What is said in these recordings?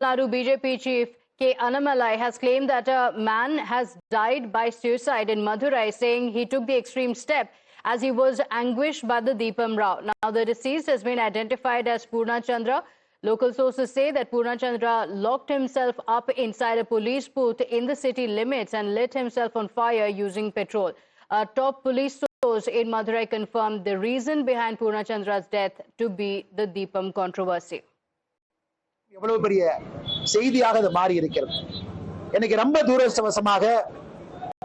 Nadu BJP chief K. Annamalai has claimed that a man has died by suicide in Madurai, saying he took the extreme step as he was anguished by the Deepam Rao. Now, the deceased has been identified as Purna Chandra. Local sources say that Purna Chandra locked himself up inside a police booth in the city limits and lit himself on fire using petrol. A top police source in Madurai confirmed the reason behind Purna Chandra's death to be the Deepam controversy. எவ்வளவு பெரிய செய்தியாக அது மாறி இருக்கிறது. எனக்கு ரொம்ப தூரவசமாக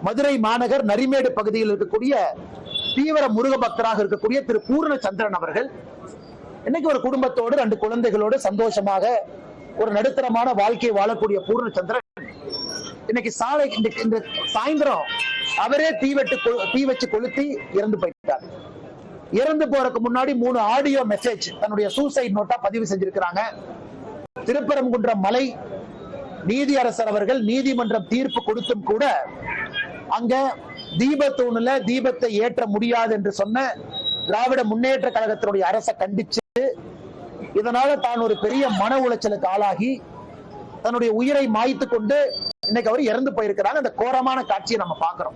மதுரை மாநகர் நரிமேடு பகுதியில் இருக்கக்கூடிய தீவிர முருக பக்தராக இருக்கக்கூடிய திரு பூர்ணச்சந்திரன் அவர்கள் இன்னைக்கு ஒரு குடும்பத்தோடு 2 குழந்தைகளோடு சந்தோஷமாக ஒரு நடுத்தரமான வாழ்க்கையை வாழக்கூடிய பூர்ணச்சந்திரன் இன்னைக்கு இந்த சாயந்தரம் அவரே தீ வச்சு கொளுத்தி இறந்து போயிட்டார். இறந்து போறதுக்கு முன்னாடி 3 ஆடியோ மெசேஜ் தன்னுடைய சூசைட் நோட்டா பதிவு செஞ்சிருக்கிறாங்க. திருப்பரங்குன்றம் மலை நீதியரசர் அவர்கள் நீதிமன்றம் தீர்ப்பு கொடுத்தும் கூட அங்க தீபத்தூணுல தீபத்தை ஏற்ற முடியாது என்று சொன்ன திராவிட முன்னேற்ற கழகத்தினுடைய அரசை கண்டிச்சு இதனால தான் ஒரு பெரிய மன உளைச்சலுக்கு ஆளாகி தன்னுடைய உயிரை மாய்த்து கொண்டு இன்னைக்கு அவர் இறந்து போயிருக்கிறாங்க. அந்த கோரமான காட்சியை நம்ம பார்க்கிறோம்.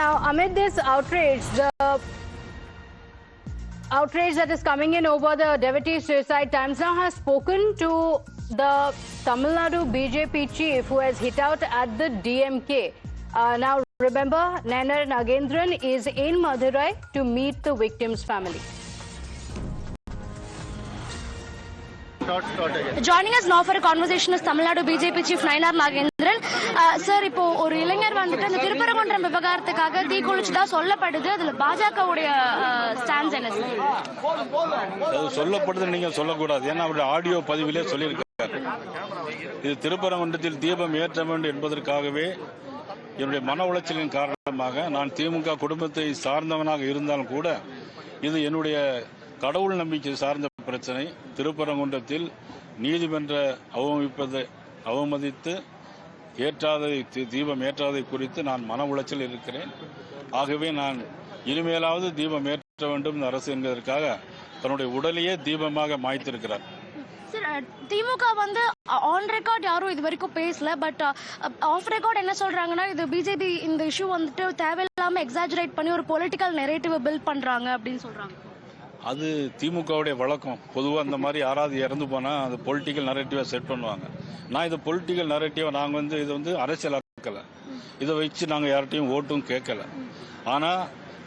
Now, amid this outrage that is coming in over the devotee suicide, Times Now has spoken to the Tamil Nadu BJP chief who has hit out at the DMK. Now, remember, Nainar Nagendran is in Madurai to meet the victim's family. Joining us now for a conversation is Tamil Nadu BJP chief Nainar Nagendran. Sir, இப்போ ஒரு இளைஞர் வந்துட்டு அந்த திருப்பரங்குன்றம் விவகாரத்துக்காக தீ குளிச்சுதா சொல்லப்படுது. அதுல பாஜகவுடைய stands என்ன சார்? அது சொல்லப்படுது நீங்க சொல்லக்கூடாது. ஏன்னா அவருடைய ஆடியோ பதிவிலே சொல்லியிருக்காரு. இது திருப்பரங்குன்றத்தில் தீபம் ஏற்ற வேண்டும் என்பதற்காகவே என்னுடைய மன உளைச்சலின் காரணமாக நான் திமுக குடும்பத்தை சார்ந்தவனாக இருந்தாலும் கூட இது என்னுடைய கடவுள் நம்பிக்கை சார்ந்த பிரச்சனை. திருப்பரங்குன்றத்தில் நீதிமன்ற அவமதித்து தீபம் ஏற்றாதை குறித்து நான் மன உளைச்சல் இருக்கிறேன். ஆகவே நான் இனிமேலாவது தீபம் ஏற்ற வேண்டும் இந்த அரசு என்பதற்காக தன்னுடைய உடலையே தீபமாக மாய்த்திருக்கிறார். சார், திமுக வந்து ஆன் ரெக்கார்ட் யாரும் இது வரைக்கும் பேசல. பட் ஆஃப் ரெக்கார்ட் என்ன சொல்றாங்கன்னா, இது பிஜேபி இந்த இஷ்யூ வந்துட்டு தேவையில்லாம எக்ஸாஜரேட் பண்ணி ஒரு பொலிட்டிக்கல் நெரேட்டிவ் பில்ட் பண்றாங்க அப்படின்னு சொல்றாங்க. அது திமுகவுடைய வழக்கம். பொதுவாக அந்த மாதிரி யாராவது இறந்து போனால் அது பொலிட்டிக்கல் நரேட்டிவாக செட் பண்ணுவாங்க. நான் இது பொலிட்டிக்கல் நரேட்டிவாக நாங்கள் இது அரசியலாக்கலை. இதை வச்சு நாங்கள் யார்கிட்டையும் ஓட்டும் கேட்கல. ஆனால்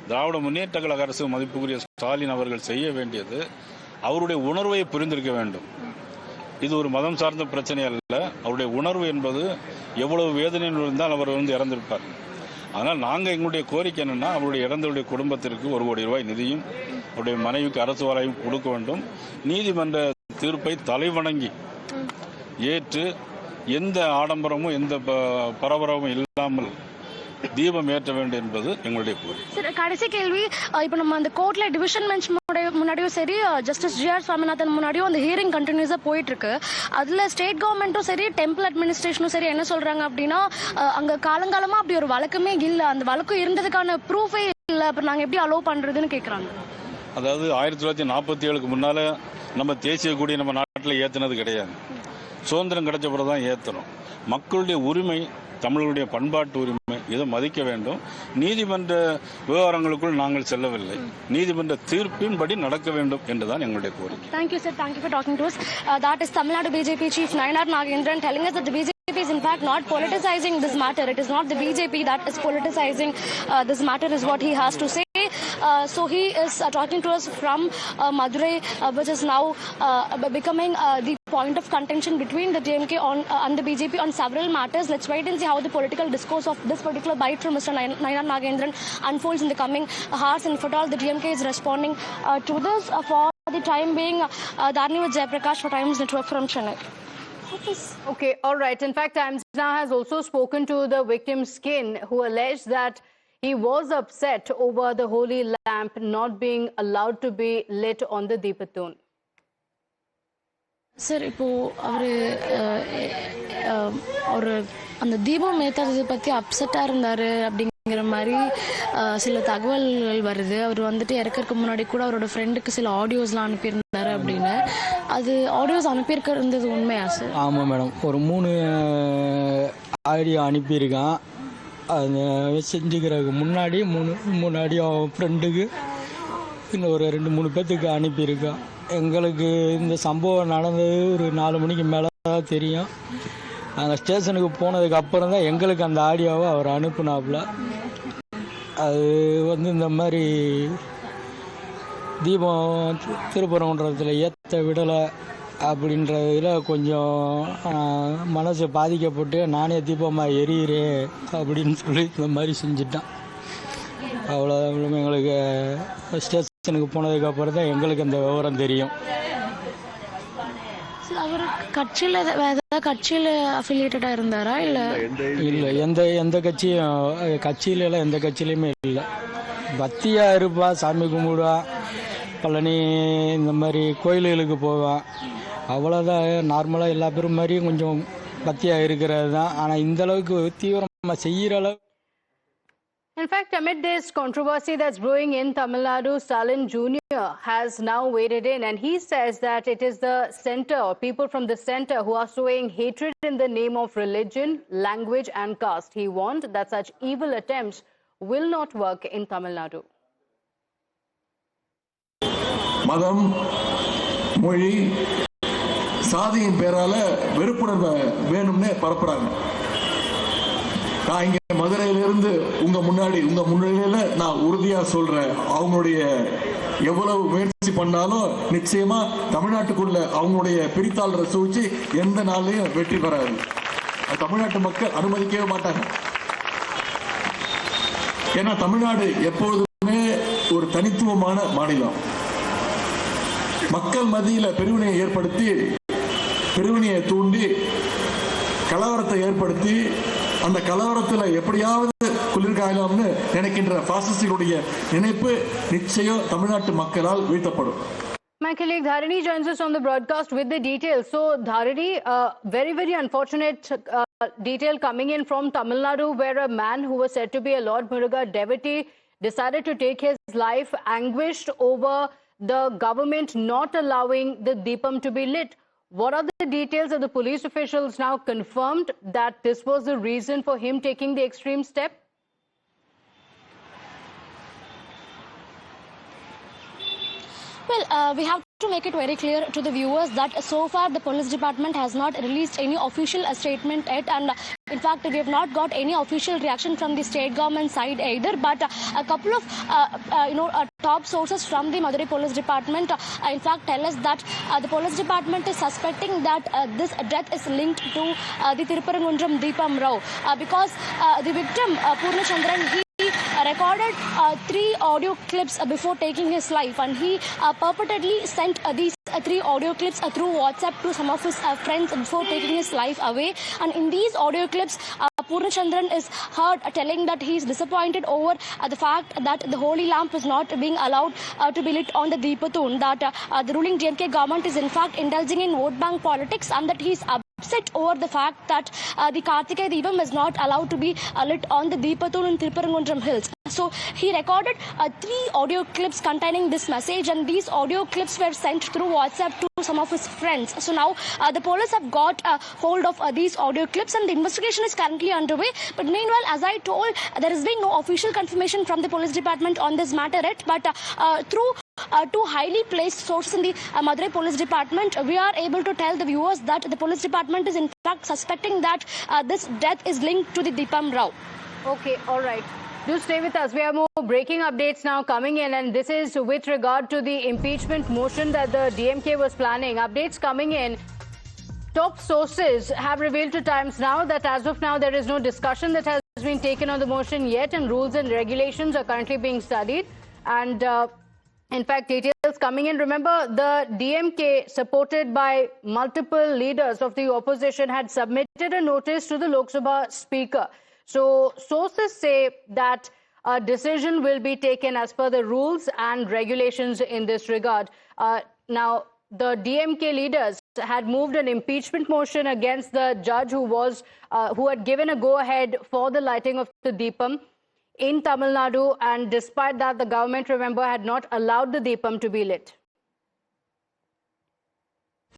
திராவிட முன்னேற்ற கழக அரசு மதிப்புக்குரிய ஸ்டாலின் அவர்கள் செய்ய வேண்டியது அவருடைய உணர்வை புரிந்திருக்க வேண்டும். இது ஒரு மதம் சார்ந்த பிரச்சனை அல்ல. அவருடைய உணர்வு என்பது எவ்வளவு வேதனையில் இருந்தால் அவர் இறந்திருப்பார். அதனால் நாங்கள் எங்களுடைய கோரிக்கை என்னென்னா, அவருடைய இறந்தவருடைய குடும்பத்திற்கு 1 கோடி ரூபாய் நிதியும் அவருடைய மனைவிக்கு அரசு வாராயும் கொடுக்க வேண்டும். நீதிமன்ற தீர்ப்பை தலைவணங்கி ஏற்று எந்த ஆடம்பரமும் எந்த பரபரமும் இல்லாமல் தீபம் ஏற்ற வேண்டும் என்பது எங்களுடைய கோரிக்கை. கடைசி கேள்வி, இப்போ நம்ம அந்த கோர்ட்ல டிவிஷன் பெஞ்ச் முன்னாடியும் சரி, ஜஸ்டிஸ் ஜிஆர் சுவாமிநாதன் முன்னாடியும் அந்த ஹியரிங் கண்டினியூஸா போயிட்டு இருக்கு. அதுல ஸ்டேட் கவர்மெண்ட்டும் சரி, டெம்பிள் அட்மினிஸ்ட்ரேஷனும் சரி என்ன சொல்றாங்க அப்படின்னா, அங்க காலங்காலமா அப்படி ஒரு வழக்குமே இல்ல, அந்த வழக்கு இருந்ததுக்கான ப்ரூஃபே இல்ல, அப்புறம் நாங்க எப்படி அலோவ் பண்றதுன்னு கேக்குறாங்க. அதாவது 1947க்கு முன்னால நம்ம தேசிய கொடி நம்ம நாட்டில் ஏற்றினது கிடையாது. சுதந்திரம் கிடைச்ச பிறகு தான் ஏற்றணும். மக்களுடைய உரிமை, தமிழர்களுடைய பண்பாட்டு உரிமை, இதை மதிக்க வேண்டும். நீதிமன்ற விவகாரங்களுக்குள் நாங்கள் செல்லவில்லை. நீதிமன்ற தீர்ப்பின்படி நடக்க வேண்டும் என்றுதான் எங்களுடைய கோரிக்கை. Thank you, sir. Thank you for talking to us. That is Tamil Nadu BJP chief Nainar Nagendran telling us that the BJP is in fact not politicizing this matter. It is not the BJP that is politicizing this matter, is what he has to say. So he is talking to us from Madurai, which is now becoming the point of contention between the DMK and the BJP on several matters. Let's wait and see how the political discourse of this particular bite from Mr. Nainar Nagendran unfolds in the coming hours. And if at all the DMK is responding to this, for the time being, Dharni with Jayaprakash for Times Network from Chennai. Okay, all right. In fact, Times Now has also spoken to the victim's kin, who alleged that he was upset over the holy lamp not being allowed to be lit on the Deepathoon. Sir, இப்போ அவர் அந்த தீபம் ஏற்றாததை பற்றி அப்செட்டாக இருந்தார் அப்படிங்கிற மாதிரி சில தகவல்கள் வருது. அவர் வந்துட்டு இறக்கறதுக்கு முன்னாடி கூட அவரோட ஃப்ரெண்டுக்கு சில ஆடியோஸ்லாம் அனுப்பியிருந்தாரு அப்படின்னு. அது ஆடியோஸ் அனுப்பியிருக்கிறது உண்மையா சார்? ஆமாம் மேடம், ஒரு 3 ஆடியோ அனுப்பியிருக்கான். அது செஞ்சுக்கிறதுக்கு முன்னாடி 3 ஆடியோ ஃப்ரெண்டுக்கு இன்னும் ஒரு 2-3 பேர்த்துக்கு அனுப்பியிருக்கான். எங்களுக்கு இந்த சம்பவம் நடந்தது ஒரு 4 மணிக்கு மேலே தான் தெரியும். நாங்கள் ஸ்டேஷனுக்கு போனதுக்கு அப்புறம் தான் எங்களுக்கு அந்த ஆடியோவை அவர் அனுப்புனாப்புல. அது இந்த மாதிரி தீபம் திருப்பரங்குன்றத்தில் ஏற்ற விடலை அப்படின்றதில் கொஞ்சம் மனசு பாதிக்கப்பட்டு நானே தீபமாக எரியிறேன் அப்படின்னு சொல்லி இந்த மாதிரி செஞ்சுட்டான். அவ்வளோ எங்களுக்கு ஸ்டேஷனுக்கு போனதுக்கப்புறம் தான் எங்களுக்கு அந்த விவரம் தெரியும். அவர் கட்சியில் வேறு கட்சியில் அஃபிலியேட்டடாக இருந்தாரா? இல்லை எந்த கட்சியிலலாம் எந்த கட்சியிலையுமே இல்லை. பக்தியாக இருப்பா, சாமி கும்பிடுவா, பழனி இந்த மாதிரி கோயில்களுக்கு போவான். அவ்வளோதான். நார்மலாக எல்லா பேரும் மாதிரியும் கொஞ்சம் பக்தியாக இருக்கிறது தான். ஆனால் இந்தளவுக்கு தீவிரமாக செய்கிற அளவு. In fact, amid this controversy that's brewing in Tamil Nadu, Stalin Jr. has now waded in, and he says that it is the center or people from the center who are sowing hatred in the name of religion, language and caste. He warned that such evil attempts will not work in Tamil Nadu. மதம், மொழி, சாதியின் பேரால வெறுப்புணர்வை வேணும்னு பரப்புறாங்க. நான் இங்க மதுரையிலிருந்து உங்க முன்னிலையில நான் உறுதியா சொல்றேன், அவங்களுடைய எவ்வளவு முயற்சி பண்ணாலும் நிச்சயமா தமிழ்நாட்டுக்குள்ள அவங்களுடைய பிரித்தாளரை சூழ்ச்சி எந்த நாளையும் வெற்றி பெறாது. தமிழ்நாட்டு மக்கள் அனுமதிக்கவே மாட்டாங்க. ஏன்னா தமிழ்நாடு எப்பொழுதுமே ஒரு தனித்துவமான மாநிலம். மக்கள் மத்தியில பிரிவினையை ஏற்படுத்தி, பிரிவினையை தூண்டி, கலவரத்தை ஏற்படுத்தி, அந்த கலவரத்தில் எப்படியாவது குளிர்காயலாம்னு நினைக்கின்ற பாசிஸ்டுடைய நினைப்பு நிச்சயம் தமிழ்நாட்டு மக்களால் வீழ்த்தப்படும். My colleague Dharini joins us on the broadcast with the details. So, Dharini, very, very unfortunate detail coming in from Tamil Nadu, where a man who was said to be a Lord Muruga devotee decided to take his life, anguished over the government not allowing the Deepam to be lit. What are the details? Of the police officials now confirmed that this was the reason for him taking the extreme step? Well, we have to make it very clear to the viewers that so far the police department has not released any official statement yet, and in fact we have not got any official reaction from the state government side either. But a couple of top sources from the Madurai police department in fact tell us that the police department is suspecting that this death is linked to the Tirupparangundram Deepam Rao because the victim Purnachandran, he recorded 3 audio clips before taking his life, and he purportedly sent these 3 audio clips through WhatsApp to some of his friends before taking his life away. And in these audio clips, Purnachandran is heard telling that he is disappointed over the fact that the holy lamp is not being allowed to be lit on the Deepathon, that the ruling DMK government is in fact indulging in vote bank politics, and that he is upset over the fact that the Kartikeya Deepam is not allowed to be lit on the Deepathon in Tirupparangundram Hills. So he recorded 3 audio clips containing this message, and these audio clips were sent through WhatsApp to some of his friends. So now the police have got hold of these audio clips, and the investigation is currently underway. But meanwhile, as I told, there has been no official confirmation from the police department on this matter yet. But through 2 highly placed sources in the Madurai police department, we are able to tell the viewers that the police department is in fact suspecting that this death is linked to the Deepam Rao. Okay, all right. Do stay with us. We have more breaking updates now coming in, and this is with regard to the impeachment motion that the DMK was planning. Updates coming in. Top sources have revealed to Times Now that as of now there is no discussion that has been taken on the motion yet, and rules and regulations are currently being studied. And in fact, details coming in. Remember, the DMK, supported by multiple leaders of the opposition, had submitted a notice to the Lok Sabha Speaker. So sources say that a decision will be taken as per the rules and regulations in this regard. Now, the DMK leaders had moved an impeachment motion against the judge who had given a go-ahead for the lighting of the Deepam in Tamil Nadu, and despite that, the government, remember, had not allowed the Deepam to be lit.